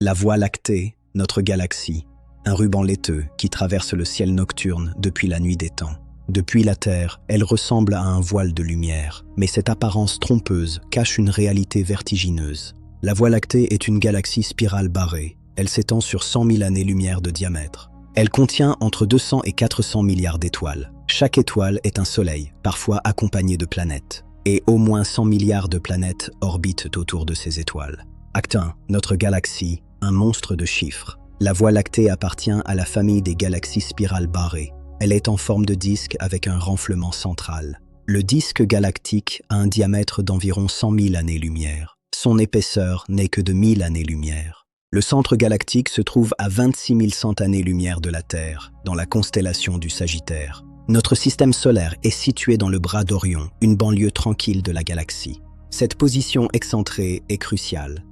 La Voie lactée, notre galaxie, un ruban laiteux qui traverse le ciel nocturne depuis la nuit des temps. Depuis la Terre, elle ressemble à un voile de lumière, mais cette apparence trompeuse cache une réalité vertigineuse. La Voie lactée est une galaxie spirale barrée. Elle s'étend sur 100 000 années-lumière de diamètre. Elle contient entre 200 et 400 milliards d'étoiles. Chaque étoile est un soleil, parfois accompagné de planètes. Et au moins 100 milliards de planètes orbitent autour de ces étoiles. Acte 1. Notre galaxie, un monstre de chiffres. La Voie lactée appartient à la famille des galaxies spirales barrées. Elle est en forme de disque avec un renflement central. Le disque galactique a un diamètre d'environ 100 000 années-lumière. Son épaisseur n'est que de 1000 années-lumière. Le centre galactique se trouve à 26 100 années-lumière de la Terre, dans la constellation du Sagittaire. Notre système solaire est situé dans le bras d'Orion, une banlieue tranquille de la galaxie. Cette position excentrée est cruciale.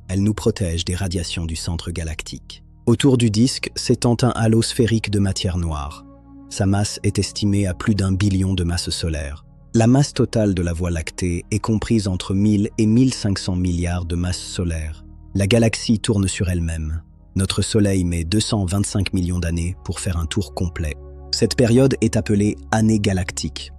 Elle nous protège des radiations du centre galactique. Autour du disque s'étend un halo sphérique de matière noire. Sa masse est estimée à plus d'1 billion de masses solaires. La masse totale de la Voie lactée est comprise entre 1000 et 1500 milliards de masses solaires. La galaxie tourne sur elle-même. Notre Soleil met 225 millions d'années pour faire un tour complet. Cette période est appelée année galactique.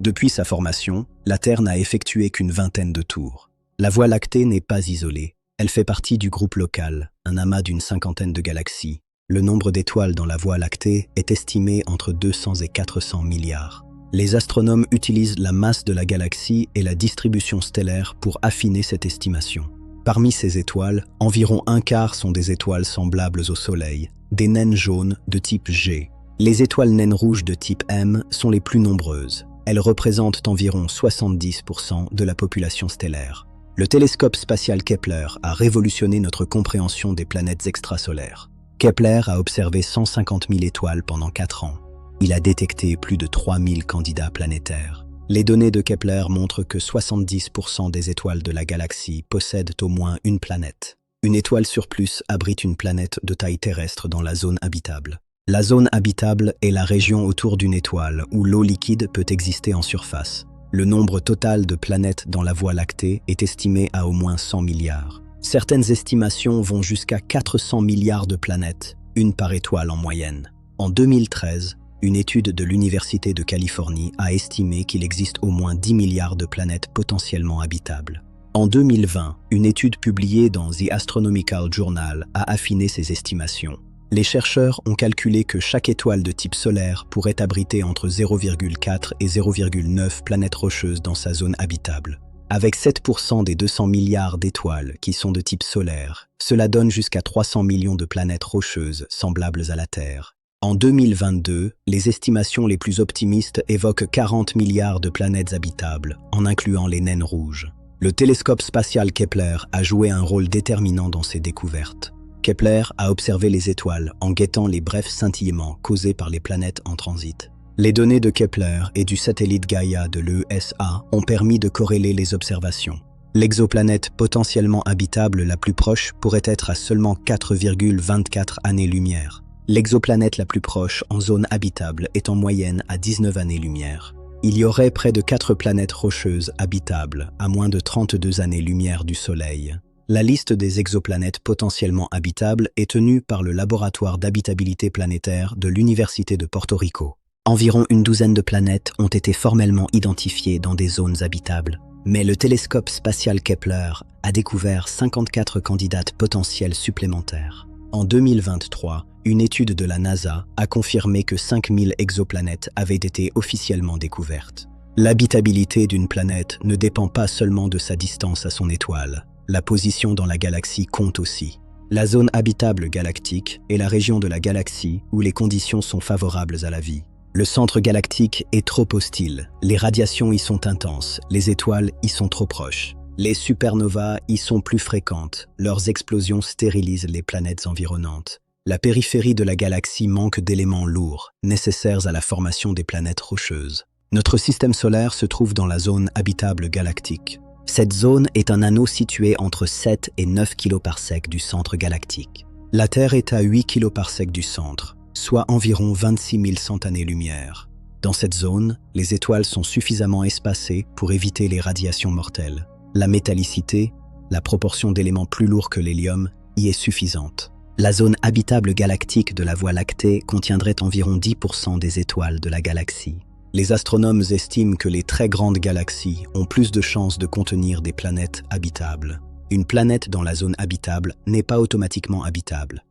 Depuis sa formation, la Terre n'a effectué qu'une vingtaine de tours. La Voie lactée n'est pas isolée. Elle fait partie du groupe local, un amas d'une cinquantaine de galaxies. Le nombre d'étoiles dans la Voie lactée est estimé entre 200 et 400 milliards. Les astronomes utilisent la masse de la galaxie et la distribution stellaire pour affiner cette estimation. Parmi ces étoiles, environ un quart sont des étoiles semblables au Soleil, des naines jaunes de type G. Les étoiles naines rouges de type M sont les plus nombreuses. Elles représentent environ 70% de la population stellaire. Le télescope spatial Kepler a révolutionné notre compréhension des planètes extrasolaires. Kepler a observé 150 000 étoiles pendant 4 ans. Il a détecté plus de 3000 candidats planétaires. Les données de Kepler montrent que 70% des étoiles de la galaxie possèdent au moins une planète. Une étoile sur plus abrite une planète de taille terrestre dans la zone habitable. La zone habitable est la région autour d'une étoile où l'eau liquide peut exister en surface. Le nombre total de planètes dans la Voie lactée est estimé à au moins 100 milliards. Certaines estimations vont jusqu'à 400 milliards de planètes, une par étoile en moyenne. En 2013, une étude de l'Université de Californie a estimé qu'il existe au moins 10 milliards de planètes potentiellement habitables. En 2020, une étude publiée dans The Astronomical Journal a affiné ces estimations. Les chercheurs ont calculé que chaque étoile de type solaire pourrait abriter entre 0,4 et 0,9 planètes rocheuses dans sa zone habitable. Avec 7% des 200 milliards d'étoiles qui sont de type solaire, cela donne jusqu'à 300 millions de planètes rocheuses semblables à la Terre. En 2022, les estimations les plus optimistes évoquent 40 milliards de planètes habitables, en incluant les naines rouges. Le télescope spatial Kepler a joué un rôle déterminant dans ces découvertes. Kepler a observé les étoiles en guettant les brefs scintillements causés par les planètes en transit. Les données de Kepler et du satellite Gaia de l'ESA ont permis de corréler les observations. L'exoplanète potentiellement habitable la plus proche pourrait être à seulement 4,24 années-lumière. L'exoplanète la plus proche en zone habitable est en moyenne à 19 années-lumière. Il y aurait près de 4 planètes rocheuses habitables à moins de 32 années-lumière du Soleil. La liste des exoplanètes potentiellement habitables est tenue par le laboratoire d'habitabilité planétaire de l'Université de Porto Rico. Environ une douzaine de planètes ont été formellement identifiées dans des zones habitables. Mais le télescope spatial Kepler a découvert 54 candidates potentielles supplémentaires. En 2023, une étude de la NASA a confirmé que 5000 exoplanètes avaient été officiellement découvertes. L'habitabilité d'une planète ne dépend pas seulement de sa distance à son étoile. La position dans la galaxie compte aussi. La zone habitable galactique est la région de la galaxie où les conditions sont favorables à la vie. Le centre galactique est trop hostile, les radiations y sont intenses, les étoiles y sont trop proches. Les supernovas y sont plus fréquentes, leurs explosions stérilisent les planètes environnantes. La périphérie de la galaxie manque d'éléments lourds, nécessaires à la formation des planètes rocheuses. Notre système solaire se trouve dans la zone habitable galactique. Cette zone est un anneau situé entre 7 et 9 kPa du centre galactique. La Terre est à 8 kPa du centre, soit environ 26 100 années-lumière. Dans cette zone, les étoiles sont suffisamment espacées pour éviter les radiations mortelles. La métallicité, la proportion d'éléments plus lourds que l'hélium, y est suffisante. La zone habitable galactique de la Voie lactée contiendrait environ 10% des étoiles de la galaxie. Les astronomes estiment que les très grandes galaxies ont plus de chances de contenir des planètes habitables. Une planète dans la zone habitable n'est pas automatiquement habitable.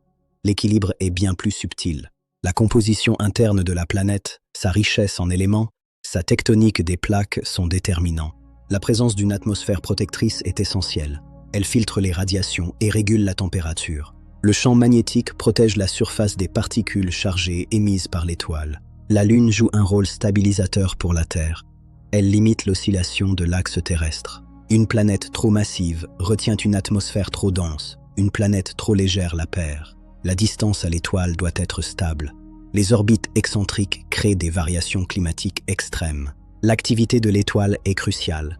L'équilibre est bien plus subtil. La composition interne de la planète, sa richesse en éléments, sa tectonique des plaques sont déterminants. La présence d'une atmosphère protectrice est essentielle. Elle filtre les radiations et régule la température. Le champ magnétique protège la surface des particules chargées émises par l'étoile. La Lune joue un rôle stabilisateur pour la Terre. Elle limite l'oscillation de l'axe terrestre. Une planète trop massive retient une atmosphère trop dense. Une planète trop légère la perd. La distance à l'étoile doit être stable. Les orbites excentriques créent des variations climatiques extrêmes. L'activité de l'étoile est cruciale.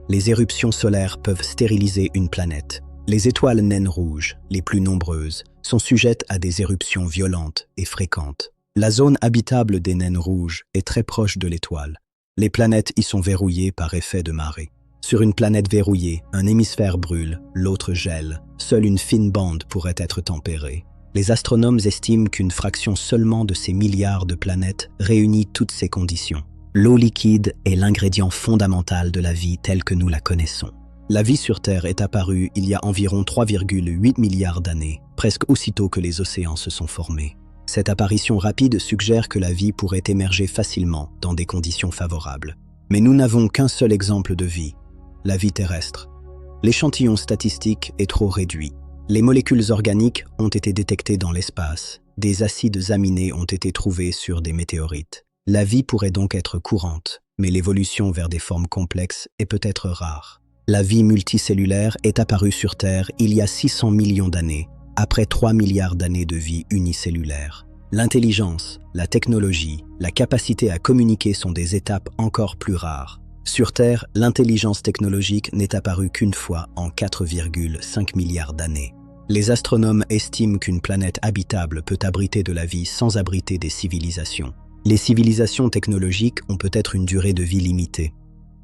Les éruptions solaires peuvent stériliser une planète. Les étoiles naines rouges, les plus nombreuses, sont sujettes à des éruptions violentes et fréquentes. La zone habitable des naines rouges est très proche de l'étoile. Les planètes y sont verrouillées par effet de marée. Sur une planète verrouillée, un hémisphère brûle, l'autre gèle. Seule une fine bande pourrait être tempérée. Les astronomes estiment qu'une fraction seulement de ces milliards de planètes réunit toutes ces conditions. L'eau liquide est l'ingrédient fondamental de la vie telle que nous la connaissons. La vie sur Terre est apparue il y a environ 3,8 milliards d'années, presque aussitôt que les océans se sont formés. Cette apparition rapide suggère que la vie pourrait émerger facilement dans des conditions favorables. Mais nous n'avons qu'un seul exemple de vie, la vie terrestre. L'échantillon statistique est trop réduit. Les molécules organiques ont été détectées dans l'espace. Des acides aminés ont été trouvés sur des météorites. La vie pourrait donc être courante, mais l'évolution vers des formes complexes est peut-être rare. La vie multicellulaire est apparue sur Terre il y a 600 millions d'années, après 3 milliards d'années de vie unicellulaire. L'intelligence, la technologie, la capacité à communiquer sont des étapes encore plus rares. Sur Terre, l'intelligence technologique n'est apparue qu'une fois en 4,5 milliards d'années. Les astronomes estiment qu'une planète habitable peut abriter de la vie sans abriter des civilisations. Les civilisations technologiques ont peut-être une durée de vie limitée.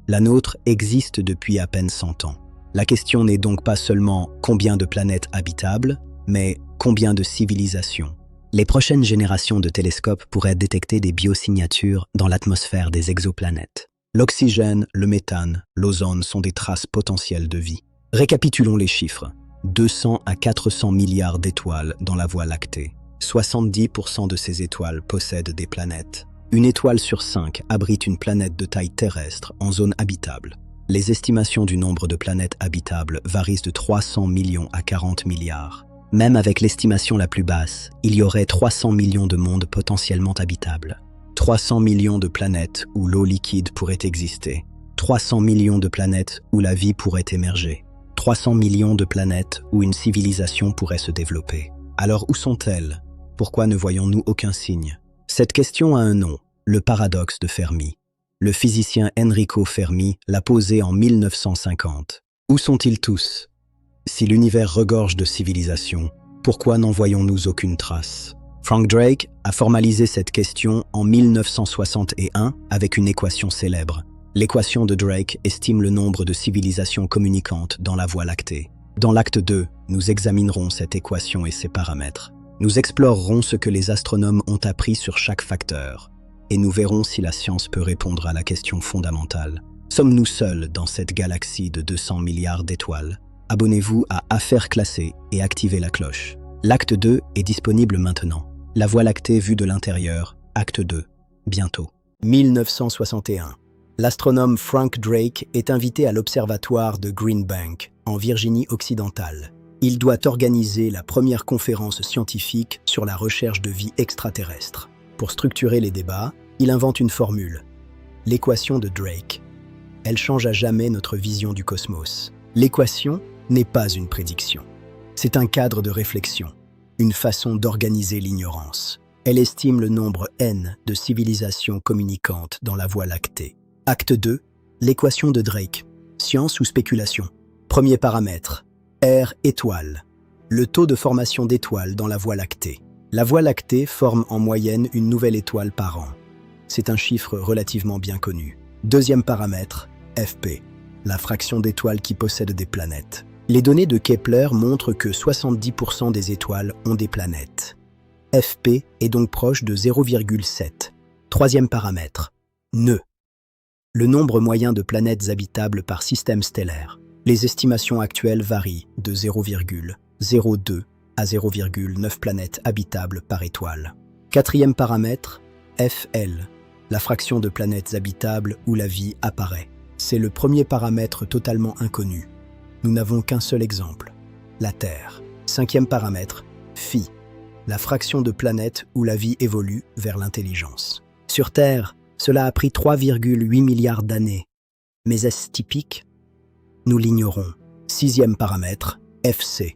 La nôtre existe depuis à peine 100 ans. La question n'est donc pas seulement combien de planètes habitables, mais combien de civilisations. Les prochaines générations de télescopes pourraient détecter des biosignatures dans l'atmosphère des exoplanètes. L'oxygène, le méthane, l'ozone sont des traces potentielles de vie. Récapitulons les chiffres. 200 à 400 milliards d'étoiles dans la Voie lactée. 70% de ces étoiles possèdent des planètes. Une étoile sur 5 abrite une planète de taille terrestre en zone habitable. Les estimations du nombre de planètes habitables varient de 300 millions à 40 milliards. Même avec l'estimation la plus basse, il y aurait 300 millions de mondes potentiellement habitables. 300 millions de planètes où l'eau liquide pourrait exister. 300 millions de planètes où la vie pourrait émerger. 300 millions de planètes où une civilisation pourrait se développer. Alors où sont-elles? Pourquoi ne voyons-nous aucun signe? Cette question a un nom, le paradoxe de Fermi. Le physicien Enrico Fermi l'a posé en 1950. Où sont-ils tous? Si l'univers regorge de civilisations, pourquoi n'en voyons-nous aucune trace? Frank Drake a formalisé cette question en 1961 avec une équation célèbre. L'équation de Drake estime le nombre de civilisations communicantes dans la Voie lactée. Dans l'acte 2, nous examinerons cette équation et ses paramètres. Nous explorerons ce que les astronomes ont appris sur chaque facteur, et nous verrons si la science peut répondre à la question fondamentale. Sommes-nous seuls dans cette galaxie de 200 milliards d'étoiles? Abonnez-vous à Affaires classées et activez la cloche. L'acte 2 est disponible maintenant. La Voie lactée vue de l'intérieur, acte 2, bientôt. 1961. L'astronome Frank Drake est invité à l'observatoire de Green Bank, en Virginie occidentale. Il doit organiser la première conférence scientifique sur la recherche de vie extraterrestre. Pour structurer les débats, il invente une formule, l'équation de Drake. Elle change à jamais notre vision du cosmos. L'équation n'est pas une prédiction. C'est un cadre de réflexion, une façon d'organiser l'ignorance. Elle estime le nombre n de civilisations communicantes dans la Voie lactée. Acte 2, l'équation de Drake. Science ou spéculation? Premier paramètre. R étoile, le taux de formation d'étoiles dans la Voie lactée. La Voie lactée forme en moyenne une nouvelle étoile par an. C'est un chiffre relativement bien connu. Deuxième paramètre, FP, la fraction d'étoiles qui possèdent des planètes. Les données de Kepler montrent que 70% des étoiles ont des planètes. FP est donc proche de 0,7. Troisième paramètre, nœud. Le nombre moyen de planètes habitables par système stellaire. Les estimations actuelles varient de 0,02 à 0,9 planètes habitables par étoile. Quatrième paramètre, FL, la fraction de planètes habitables où la vie apparaît. C'est le premier paramètre totalement inconnu. Nous n'avons qu'un seul exemple, la Terre. Cinquième paramètre, Phi, la fraction de planètes où la vie évolue vers l'intelligence. Sur Terre, cela a pris 3,8 milliards d'années. Mais est-ce typique? Nous l'ignorons. Sixième paramètre, FC,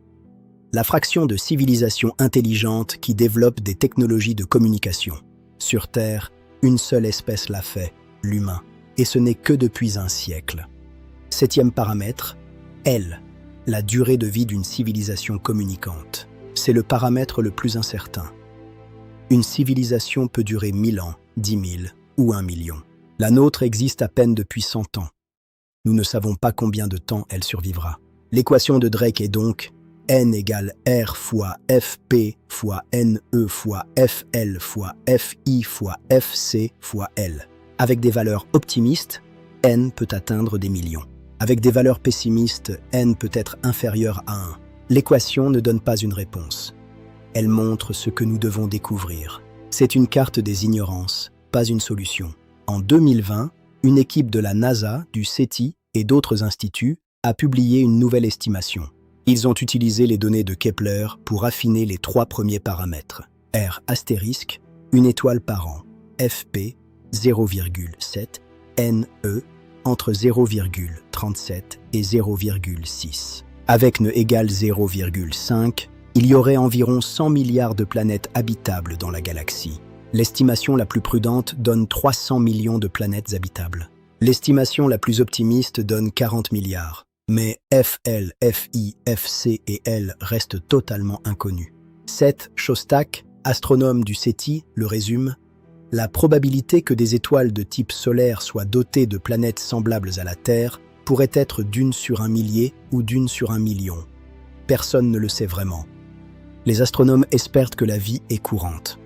la fraction de civilisations intelligentes qui développent des technologies de communication. Sur Terre, une seule espèce l'a fait, l'humain, et ce n'est que depuis un siècle. Septième paramètre, L, la durée de vie d'une civilisation communicante. C'est le paramètre le plus incertain. Une civilisation peut durer 1000 ans, 10 000 ou 1 million. La nôtre existe à peine depuis 100 ans. Nous ne savons pas combien de temps elle survivra. L'équation de Drake est donc N égale R fois Fp fois Ne fois Fl fois Fi fois Fc fois L. Avec des valeurs optimistes, N peut atteindre des millions. Avec des valeurs pessimistes, N peut être inférieur à 1. L'équation ne donne pas une réponse. Elle montre ce que nous devons découvrir. C'est une carte des ignorances, pas une solution. En 2020, une équipe de la NASA, du SETI et d'autres instituts a publié une nouvelle estimation. Ils ont utilisé les données de Kepler pour affiner les 3 premiers paramètres. R astérisque, une étoile par an. Fp, 0,7. Ne, entre 0,37 et 0,6. Avec ne égale 0,5, il y aurait environ 100 milliards de planètes habitables dans la galaxie. L'estimation la plus prudente donne 300 millions de planètes habitables. L'estimation la plus optimiste donne 40 milliards. Mais Fl, Fi, Fc et L restent totalement inconnus. Seth Shostak, astronome du SETI, le résume: la probabilité que des étoiles de type solaire soient dotées de planètes semblables à la Terre pourrait être d'1 sur 1 millier ou d'1 sur 1 million. Personne ne le sait vraiment. Les astronomes espèrent que la vie est courante,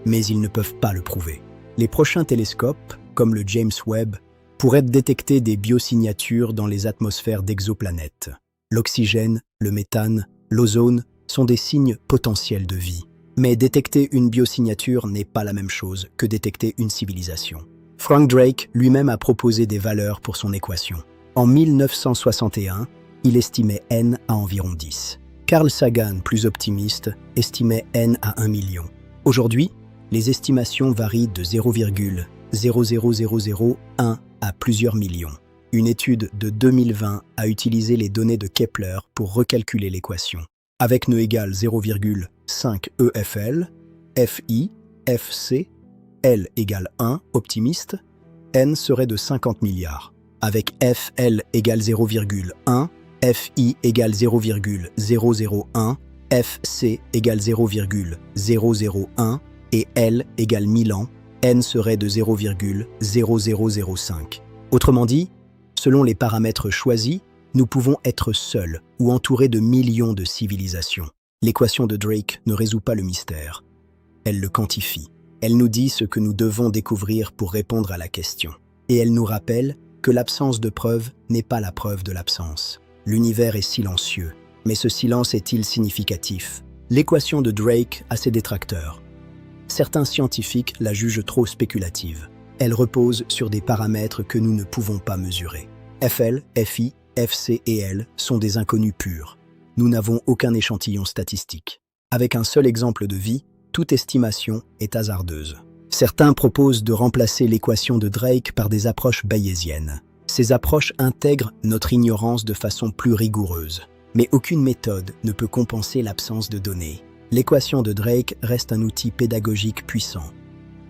mais ils ne peuvent pas le prouver. Les prochains télescopes, comme le James Webb, pourraient détecter des biosignatures dans les atmosphères d'exoplanètes. L'oxygène, le méthane, l'ozone sont des signes potentiels de vie. Mais détecter une biosignature n'est pas la même chose que détecter une civilisation. Frank Drake lui-même a proposé des valeurs pour son équation. En 1961, il estimait N à environ 10. Carl Sagan, plus optimiste, estimait N à 1 million. Aujourd'hui, les estimations varient de 0,00001 à plusieurs millions. Une étude de 2020 a utilisé les données de Kepler pour recalculer l'équation. Avec ne égale 0,5 EFL, Fi, Fc, L égale 1, optimiste, N serait de 50 milliards. Avec Fl égale 0,1, Fi égale 0,001, Fc égale 0,001 et L égale 1000 ans, N serait de 0,0005. Autrement dit, selon les paramètres choisis, nous pouvons être seuls ou entourés de millions de civilisations. L'équation de Drake ne résout pas le mystère. Elle le quantifie. Elle nous dit ce que nous devons découvrir pour répondre à la question. Et elle nous rappelle que l'absence de preuve n'est pas la preuve de l'absence. L'univers est silencieux, mais ce silence est-il significatif? L'équation de Drake a ses détracteurs. Certains scientifiques la jugent trop spéculative. Elle repose sur des paramètres que nous ne pouvons pas mesurer. Fl, Fi, Fc et L sont des inconnus purs. Nous n'avons aucun échantillon statistique. Avec un seul exemple de vie, toute estimation est hasardeuse. Certains proposent de remplacer l'équation de Drake par des approches bayésiennes. Ces approches intègrent notre ignorance de façon plus rigoureuse. Mais aucune méthode ne peut compenser l'absence de données. L'équation de Drake reste un outil pédagogique puissant.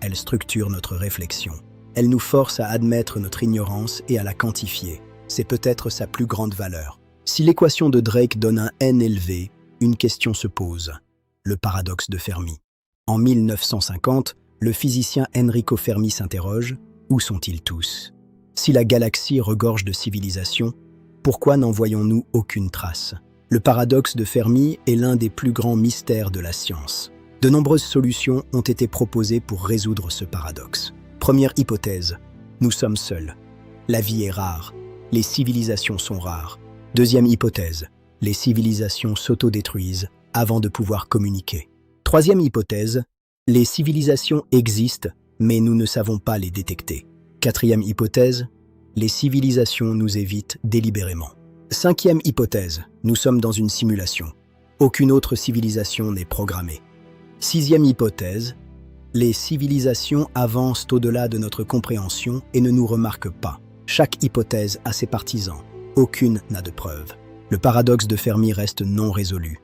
Elle structure notre réflexion. Elle nous force à admettre notre ignorance et à la quantifier. C'est peut-être sa plus grande valeur. Si l'équation de Drake donne un n élevé, une question se pose. Le paradoxe de Fermi. En 1950, le physicien Enrico Fermi s'interroge « Où sont-ils tous ?» Si la galaxie regorge de civilisations, pourquoi n'en voyons-nous aucune trace? Le paradoxe de Fermi est l'un des plus grands mystères de la science. De nombreuses solutions ont été proposées pour résoudre ce paradoxe. Première hypothèse, nous sommes seuls. La vie est rare, les civilisations sont rares. Deuxième hypothèse, les civilisations s'autodétruisent avant de pouvoir communiquer. Troisième hypothèse, les civilisations existent, mais nous ne savons pas les détecter. Quatrième hypothèse, les civilisations nous évitent délibérément. Cinquième hypothèse, nous sommes dans une simulation. Aucune autre civilisation n'est programmée. Sixième hypothèse, les civilisations avancent au-delà de notre compréhension et ne nous remarquent pas. Chaque hypothèse a ses partisans. Aucune n'a de preuves. Le paradoxe de Fermi reste non résolu.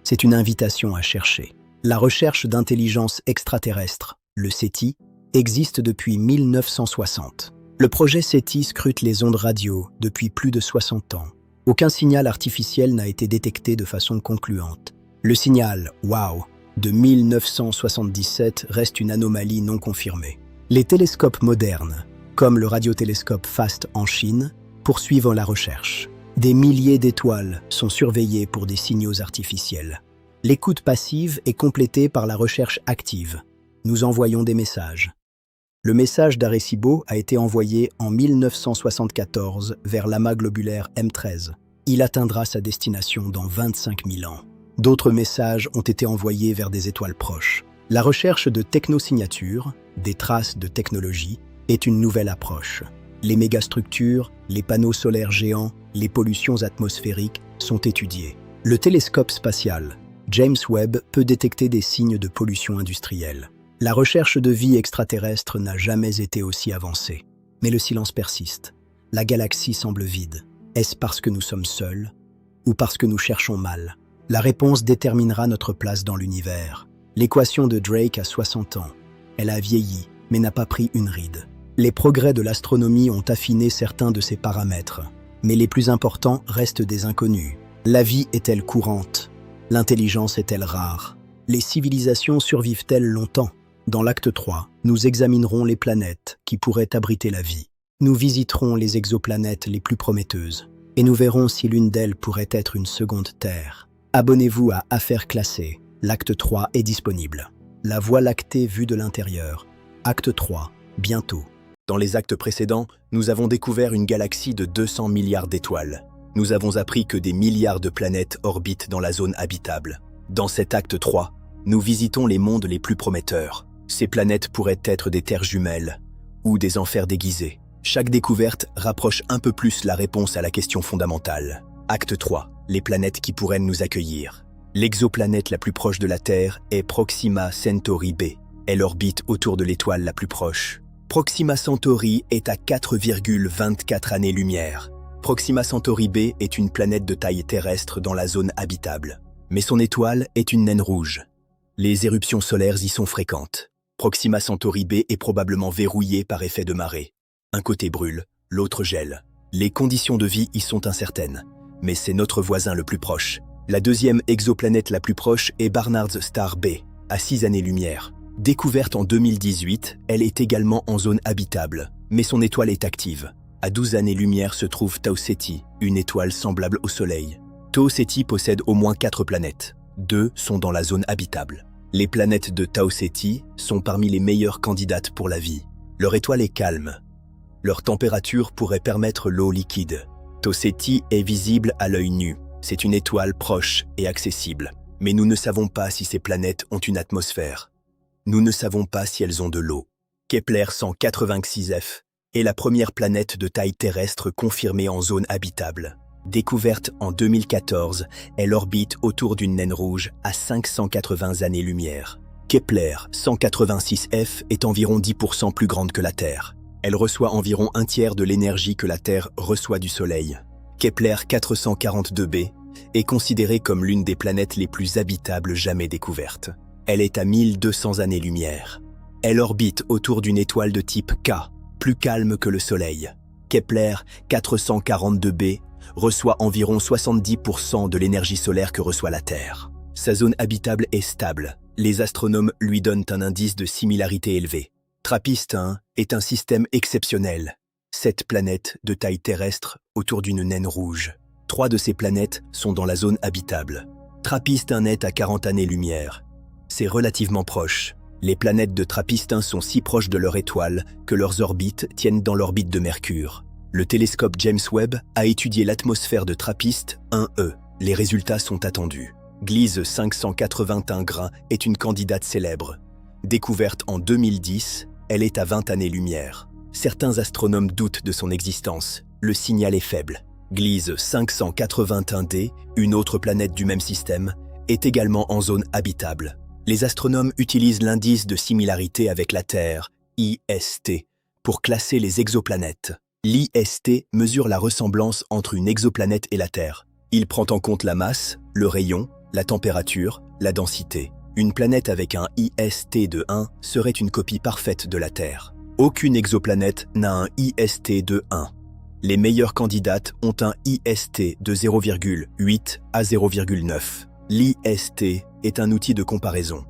C'est une invitation à chercher. La recherche d'intelligence extraterrestre, le SETI, existe depuis 1960. Le projet SETI scrute les ondes radio depuis plus de 60 ans. Aucun signal artificiel n'a été détecté de façon concluante. Le signal « WOW » de 1977 reste une anomalie non confirmée. Les télescopes modernes, comme le radiotélescope FAST en Chine, poursuivent la recherche. Des milliers d'étoiles sont surveillées pour des signaux artificiels. L'écoute passive est complétée par la recherche active. Nous envoyons des messages. Le message d'Arecibo a été envoyé en 1974 vers l'amas globulaire M13. Il atteindra sa destination dans 25 000 ans. D'autres messages ont été envoyés vers des étoiles proches. La recherche de technosignatures, des traces de technologie, est une nouvelle approche. Les mégastructures, les panneaux solaires géants, les pollutions atmosphériques sont étudiées. Le télescope spatial James Webb peut détecter des signes de pollution industrielle. La recherche de vie extraterrestre n'a jamais été aussi avancée. Mais le silence persiste. La galaxie semble vide. Est-ce parce que nous sommes seuls ou parce que nous cherchons mal? La réponse déterminera notre place dans l'univers. L'équation de Drake a 60 ans. Elle a vieilli, mais n'a pas pris une ride. Les progrès de l'astronomie ont affiné certains de ses paramètres. Mais les plus importants restent des inconnus. La vie est-elle courante? L'intelligence est-elle rare? Les civilisations survivent-elles longtemps? Dans l'acte 3, nous examinerons les planètes qui pourraient abriter la vie. Nous visiterons les exoplanètes les plus prometteuses et nous verrons si l'une d'elles pourrait être une seconde Terre. Abonnez-vous à Affaires classées. L'acte 3 est disponible. La Voie lactée vue de l'intérieur. Acte 3, bientôt. Dans les actes précédents, nous avons découvert une galaxie de 200 milliards d'étoiles. Nous avons appris que des milliards de planètes orbitent dans la zone habitable. Dans cet acte 3, nous visitons les mondes les plus prometteurs. Ces planètes pourraient être des terres jumelles ou des enfers déguisés. Chaque découverte rapproche un peu plus la réponse à la question fondamentale. Acte 3. Les planètes qui pourraient nous accueillir. L'exoplanète la plus proche de la Terre est Proxima Centauri b. Elle orbite autour de l'étoile la plus proche. Proxima Centauri est à 4,24 années-lumière. Proxima Centauri b est une planète de taille terrestre dans la zone habitable. Mais son étoile est une naine rouge. Les éruptions solaires y sont fréquentes. Proxima Centauri b est probablement verrouillée par effet de marée. Un côté brûle, l'autre gèle. Les conditions de vie y sont incertaines, mais c'est notre voisin le plus proche. La deuxième exoplanète la plus proche est Barnard's Star B, à 6 années-lumière. Découverte en 2018, elle est également en zone habitable, mais son étoile est active. À 12 années-lumière se trouve Tau Ceti, une étoile semblable au Soleil. Tau Ceti possède au moins 4 planètes. 2 sont dans la zone habitable. Les planètes de Tau Ceti sont parmi les meilleures candidates pour la vie. Leur étoile est calme. Leur température pourrait permettre l'eau liquide. Tau Ceti est visible à l'œil nu. C'est une étoile proche et accessible. Mais nous ne savons pas si ces planètes ont une atmosphère. Nous ne savons pas si elles ont de l'eau. Kepler 186f est la première planète de taille terrestre confirmée en zone habitable. Découverte en 2014, elle orbite autour d'une naine rouge à 580 années-lumière. Kepler 186f est environ 10% plus grande que la Terre. Elle reçoit environ un tiers de l'énergie que la Terre reçoit du Soleil. Kepler 442b est considérée comme l'une des planètes les plus habitables jamais découvertes. Elle est à 1200 années-lumière. Elle orbite autour d'une étoile de type K, plus calme que le Soleil. Kepler 442b reçoit environ 70% de l'énergie solaire que reçoit la Terre. Sa zone habitable est stable. Les astronomes lui donnent un indice de similarité élevé. TRAPPIST-1 est un système exceptionnel. 7 planètes de taille terrestre autour d'une naine rouge. 3 de ces planètes sont dans la zone habitable. TRAPPIST-1 est à 40 années-lumière. C'est relativement proche. Les planètes de TRAPPIST-1 sont si proches de leur étoile que leurs orbites tiennent dans l'orbite de Mercure. Le télescope James Webb a étudié l'atmosphère de TRAPPIST-1e. Les résultats sont attendus. Gliese 581 est une candidate célèbre. Découverte en 2010, elle est à 20 années-lumière. Certains astronomes doutent de son existence. Le signal est faible. Gliese 581d, une autre planète du même système, est également en zone habitable. Les astronomes utilisent l'indice de similarité avec la Terre, IST, pour classer les exoplanètes. L'IST mesure la ressemblance entre une exoplanète et la Terre. Il prend en compte la masse, le rayon, la température, la densité. Une planète avec un IST de 1 serait une copie parfaite de la Terre. Aucune exoplanète n'a un IST de 1. Les meilleures candidates ont un IST de 0,8 à 0,9. L'IST est un outil de comparaison.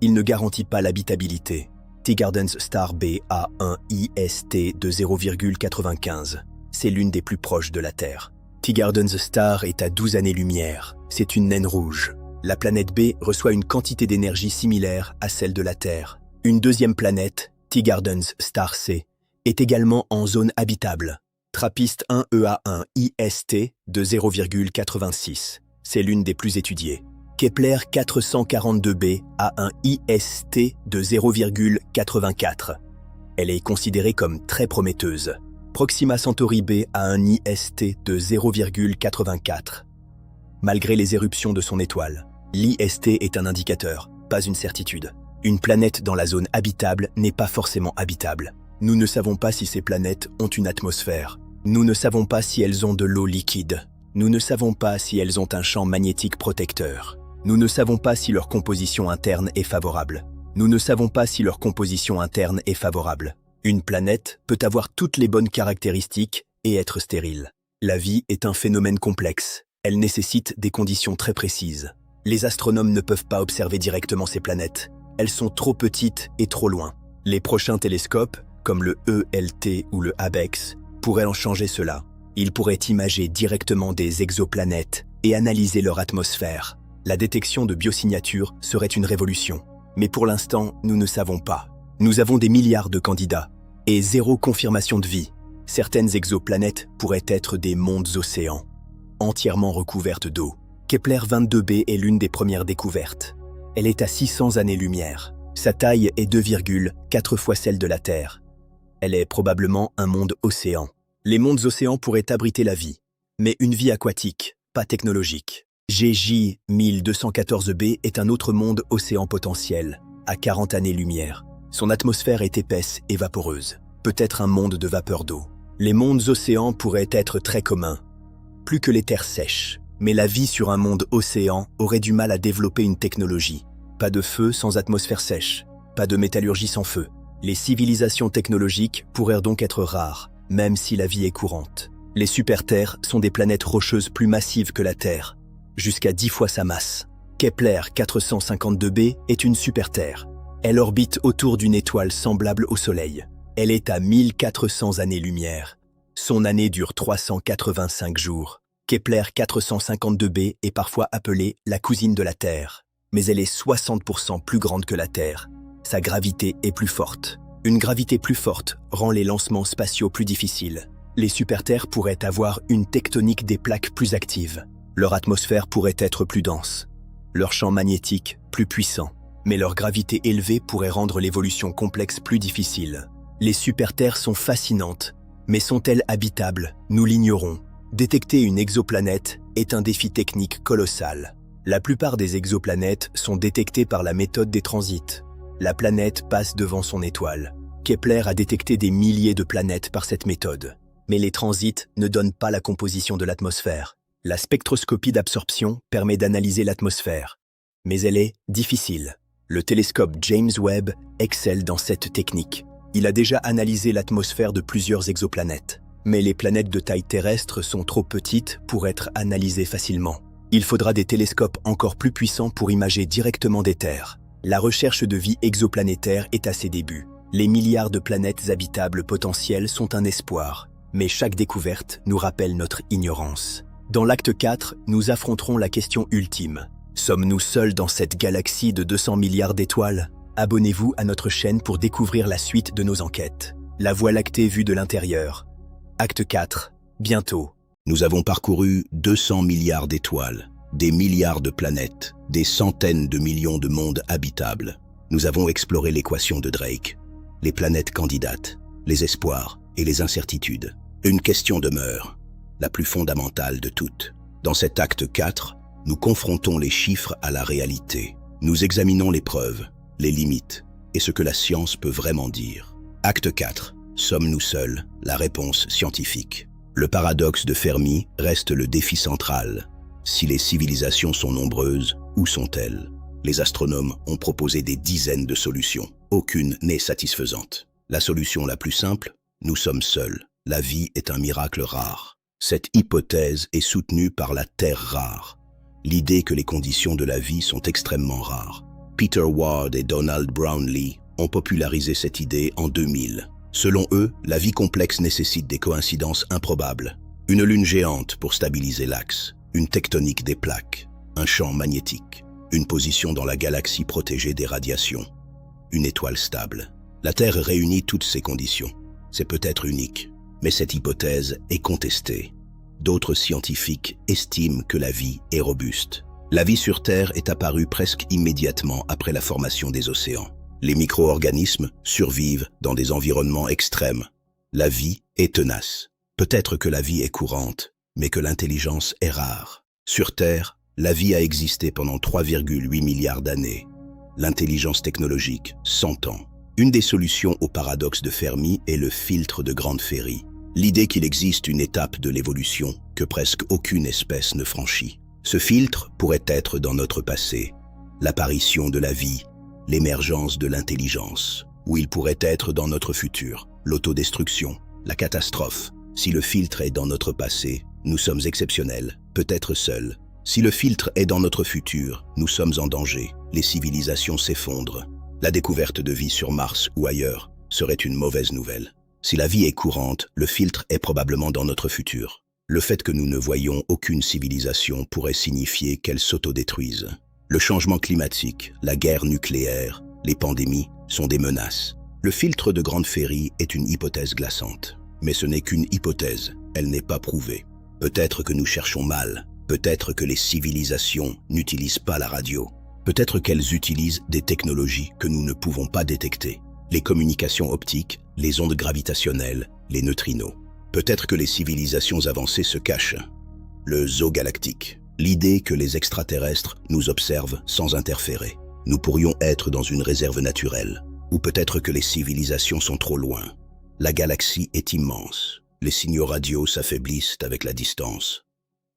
Il ne garantit pas l'habitabilité. Teegardens Star B a un IST de 0,95. C'est l'une des plus proches de la Terre. Teegardens Star est à 12 années-lumière. C'est une naine rouge. La planète B reçoit une quantité d'énergie similaire à celle de la Terre. Une deuxième planète, Teegardens Star C, est également en zone habitable. TRAPPIST-1e a un IST de 0,86. C'est l'une des plus étudiées. Kepler 442b a un IST de 0,84. Elle est considérée comme très prometteuse. Proxima Centauri b a un IST de 0,84. Malgré les éruptions de son étoile, l'IST est un indicateur, pas une certitude. Une planète dans la zone habitable n'est pas forcément habitable. Nous ne savons pas si ces planètes ont une atmosphère. Nous ne savons pas si elles ont de l'eau liquide. Nous ne savons pas si elles ont un champ magnétique protecteur. Nous ne savons pas si leur composition interne est favorable. Nous ne savons pas si leur composition interne est favorable. Une planète peut avoir toutes les bonnes caractéristiques et être stérile. La vie est un phénomène complexe. Elle nécessite des conditions très précises. Les astronomes ne peuvent pas observer directement ces planètes. Elles sont trop petites et trop loin. Les prochains télescopes, comme le ELT ou le ABEX, pourraient en changer cela. Ils pourraient imager directement des exoplanètes et analyser leur atmosphère. La détection de biosignatures serait une révolution. Mais pour l'instant, nous ne savons pas. Nous avons des milliards de candidats et 0 confirmation de vie. Certaines exoplanètes pourraient être des mondes océans, entièrement recouvertes d'eau. Kepler 22b est l'une des premières découvertes. Elle est à 600 années-lumière. Sa taille est 2,4 fois celle de la Terre. Elle est probablement un monde océan. Les mondes océans pourraient abriter la vie, mais une vie aquatique, pas technologique. GJ 1214b est un autre monde océan potentiel, à 40 années-lumière. Son atmosphère est épaisse et vaporeuse, peut-être un monde de vapeur d'eau. Les mondes océans pourraient être très communs, plus que les terres sèches. Mais la vie sur un monde océan aurait du mal à développer une technologie. Pas de feu sans atmosphère sèche, pas de métallurgie sans feu. Les civilisations technologiques pourraient donc être rares, même si la vie est courante. Les super-terres sont des planètes rocheuses plus massives que la Terre, jusqu'à 10 fois sa masse. Kepler 452b est une super-terre. Elle orbite autour d'une étoile semblable au Soleil. Elle est à 1400 années-lumière. Son année dure 385 jours. Kepler 452b est parfois appelée la cousine de la Terre, mais elle est 60% plus grande que la Terre. Sa gravité est plus forte. Une gravité plus forte rend les lancements spatiaux plus difficiles. Les super-terres pourraient avoir une tectonique des plaques plus active. Leur atmosphère pourrait être plus dense. Leur champ magnétique plus puissant. Mais leur gravité élevée pourrait rendre l'évolution complexe plus difficile. Les super-terres sont fascinantes, mais sont-elles habitables? Nous l'ignorons. Détecter une exoplanète est un défi technique colossal. La plupart des exoplanètes sont détectées par la méthode des transits. La planète passe devant son étoile. Kepler a détecté des milliers de planètes par cette méthode. Mais les transits ne donnent pas la composition de l'atmosphère. La spectroscopie d'absorption permet d'analyser l'atmosphère, mais elle est difficile. Le télescope James Webb excelle dans cette technique. Il a déjà analysé l'atmosphère de plusieurs exoplanètes. Mais les planètes de taille terrestre sont trop petites pour être analysées facilement. Il faudra des télescopes encore plus puissants pour imager directement des terres. La recherche de vie exoplanétaire est à ses débuts. Les milliards de planètes habitables potentielles sont un espoir, mais chaque découverte nous rappelle notre ignorance. Dans l'acte 4, nous affronterons la question ultime. Sommes-nous seuls dans cette galaxie de 200 milliards d'étoiles? Abonnez-vous à notre chaîne pour découvrir la suite de nos enquêtes. La Voie lactée vue de l'intérieur. Acte 4. Bientôt. Nous avons parcouru 200 milliards d'étoiles, des milliards de planètes, des centaines de millions de mondes habitables. Nous avons exploré l'équation de Drake, les planètes candidates, les espoirs et les incertitudes. Une question demeure, la plus fondamentale de toutes. Dans cet acte 4, nous confrontons les chiffres à la réalité. Nous examinons les preuves, les limites et ce que la science peut vraiment dire. Acte 4. Sommes-nous seuls? La réponse scientifique. Le paradoxe de Fermi reste le défi central. Si les civilisations sont nombreuses, où sont-elles? Les astronomes ont proposé des dizaines de solutions. Aucune n'est satisfaisante. La solution la plus simple, nous sommes seuls. La vie est un miracle rare. Cette hypothèse est soutenue par la Terre rare. L'idée que les conditions de la vie sont extrêmement rares. Peter Ward et Donald Brownlee ont popularisé cette idée en 2000. Selon eux, la vie complexe nécessite des coïncidences improbables. Une lune géante pour stabiliser l'axe, une tectonique des plaques, un champ magnétique, une position dans la galaxie protégée des radiations, une étoile stable. La Terre réunit toutes ces conditions. C'est peut-être unique, mais cette hypothèse est contestée. D'autres scientifiques estiment que la vie est robuste. La vie sur Terre est apparue presque immédiatement après la formation des océans. Les micro-organismes survivent dans des environnements extrêmes. La vie est tenace. Peut-être que la vie est courante, mais que l'intelligence est rare. Sur Terre, la vie a existé pendant 3,8 milliards d'années. L'intelligence technologique, 100 ans. Une des solutions au paradoxe de Fermi est le filtre de Grande Ferry. L'idée qu'il existe une étape de l'évolution que presque aucune espèce ne franchit. Ce filtre pourrait être dans notre passé, l'apparition de la vie, l'émergence de l'intelligence, ou il pourrait être dans notre futur, l'autodestruction, la catastrophe. Si le filtre est dans notre passé, nous sommes exceptionnels, peut-être seuls. Si le filtre est dans notre futur, nous sommes en danger, les civilisations s'effondrent. La découverte de vie sur Mars ou ailleurs serait une mauvaise nouvelle. Si la vie est courante, le filtre est probablement dans notre futur. Le fait que nous ne voyions aucune civilisation pourrait signifier qu'elle s'autodétruise. Le changement climatique, la guerre nucléaire, les pandémies sont des menaces. Le filtre de Grande Ferry est une hypothèse glaçante. Mais ce n'est qu'une hypothèse, elle n'est pas prouvée. Peut-être que nous cherchons mal, peut-être que les civilisations n'utilisent pas la radio. Peut-être qu'elles utilisent des technologies que nous ne pouvons pas détecter. Les communications optiques, les ondes gravitationnelles, les neutrinos. Peut-être que les civilisations avancées se cachent. Le zoo galactique. L'idée que les extraterrestres nous observent sans interférer. Nous pourrions être dans une réserve naturelle. Ou peut-être que les civilisations sont trop loin. La galaxie est immense. Les signaux radio s'affaiblissent avec la distance.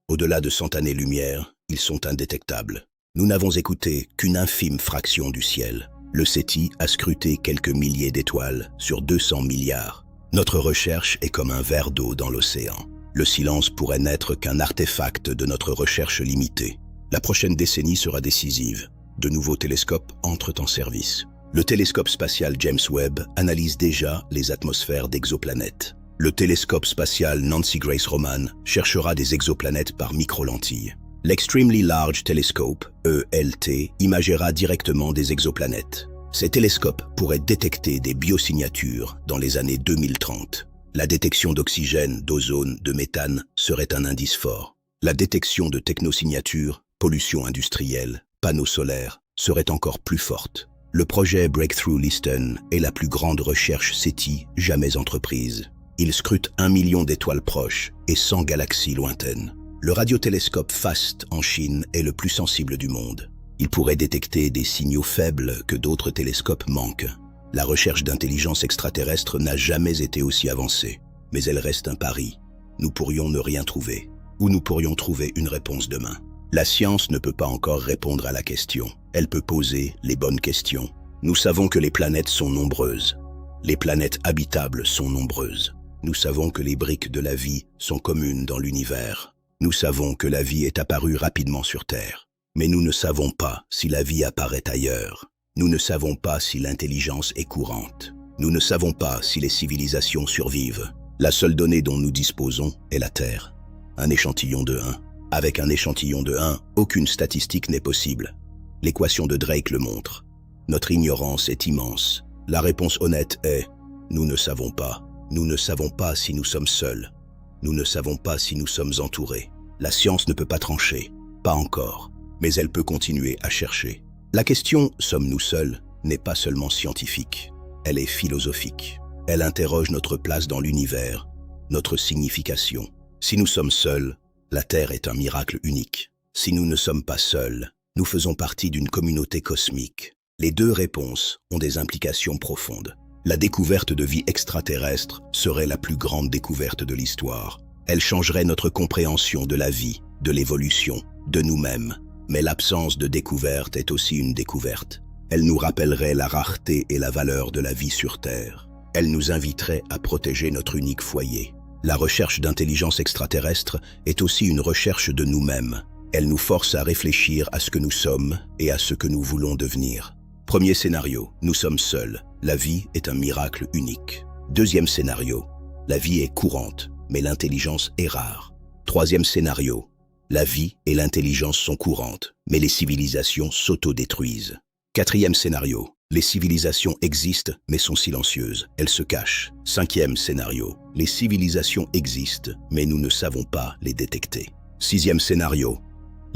Au-delà de 100 années-lumière, ils sont indétectables. Nous n'avons écouté qu'une infime fraction du ciel. Le SETI a scruté quelques milliers d'étoiles sur 200 milliards. Notre recherche est comme un verre d'eau dans l'océan. Le silence pourrait n'être qu'un artefact de notre recherche limitée. La prochaine décennie sera décisive. De nouveaux télescopes entrent en service. Le télescope spatial James Webb analyse déjà les atmosphères d'exoplanètes. Le télescope spatial Nancy Grace Roman cherchera des exoplanètes par microlentilles. L'Extremely Large Telescope, ELT, imagera directement des exoplanètes. Ces télescopes pourraient détecter des biosignatures dans les années 2030. La détection d'oxygène, d'ozone, de méthane serait un indice fort. La détection de technosignatures, pollution industrielle, panneaux solaires serait encore plus forte. Le projet Breakthrough Listen est la plus grande recherche SETI jamais entreprise. Il scrute 1 million d'étoiles proches et 100 galaxies lointaines. Le radiotélescope FAST en Chine est le plus sensible du monde. Il pourrait détecter des signaux faibles que d'autres télescopes manquent. La recherche d'intelligence extraterrestre n'a jamais été aussi avancée, mais elle reste un pari. Nous pourrions ne rien trouver, ou nous pourrions trouver une réponse demain. La science ne peut pas encore répondre à la question. Elle peut poser les bonnes questions. Nous savons que les planètes sont nombreuses. Les planètes habitables sont nombreuses. Nous savons que les briques de la vie sont communes dans l'univers. Nous savons que la vie est apparue rapidement sur Terre. Mais nous ne savons pas si la vie apparaît ailleurs. Nous ne savons pas si l'intelligence est courante. Nous ne savons pas si les civilisations survivent. La seule donnée dont nous disposons est la Terre. Un échantillon de 1. Avec un échantillon de 1, aucune statistique n'est possible. L'équation de Drake le montre. Notre ignorance est immense. La réponse honnête est « Nous ne savons pas. Nous ne savons pas si nous sommes seuls. Nous ne savons pas si nous sommes entourés. La science ne peut pas trancher. Pas encore. Mais elle peut continuer à chercher. La question « Sommes-nous seuls ?» n'est pas seulement scientifique. Elle est philosophique. Elle interroge notre place dans l'univers, notre signification. Si nous sommes seuls, la Terre est un miracle unique. Si nous ne sommes pas seuls, nous faisons partie d'une communauté cosmique. Les deux réponses ont des implications profondes. La découverte de vie extraterrestre serait la plus grande découverte de l'histoire. Elle changerait notre compréhension de la vie, de l'évolution, de nous-mêmes. Mais l'absence de découverte est aussi une découverte. Elle nous rappellerait la rareté et la valeur de la vie sur Terre. Elle nous inviterait à protéger notre unique foyer. La recherche d'intelligence extraterrestre est aussi une recherche de nous-mêmes. Elle nous force à réfléchir à ce que nous sommes et à ce que nous voulons devenir. Premier scénario, nous sommes seuls. La vie est un miracle unique. Deuxième scénario, la vie est courante, mais l'intelligence est rare. Troisième scénario, la vie et l'intelligence sont courantes, mais les civilisations s'autodétruisent. Quatrième scénario, les civilisations existent, mais sont silencieuses. Elles se cachent. Cinquième scénario, les civilisations existent, mais nous ne savons pas les détecter. Sixième scénario,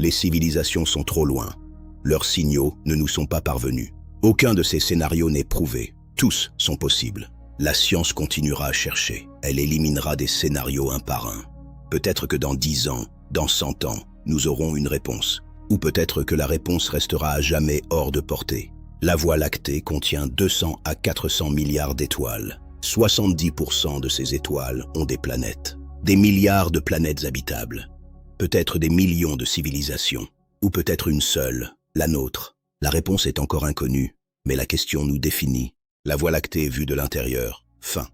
les civilisations sont trop loin. Leurs signaux ne nous sont pas parvenus. Aucun de ces scénarios n'est prouvé. Tous sont possibles. La science continuera à chercher. Elle éliminera des scénarios un par un. Peut-être que dans 10 ans, dans 100 ans, nous aurons une réponse. Ou peut-être que la réponse restera à jamais hors de portée. La Voie lactée contient 200 à 400 milliards d'étoiles. 70% de ces étoiles ont des planètes. Des milliards de planètes habitables. Peut-être des millions de civilisations. Ou peut-être une seule, la nôtre. La réponse est encore inconnue, mais la question nous définit. La Voie lactée vue de l'intérieur. Fin.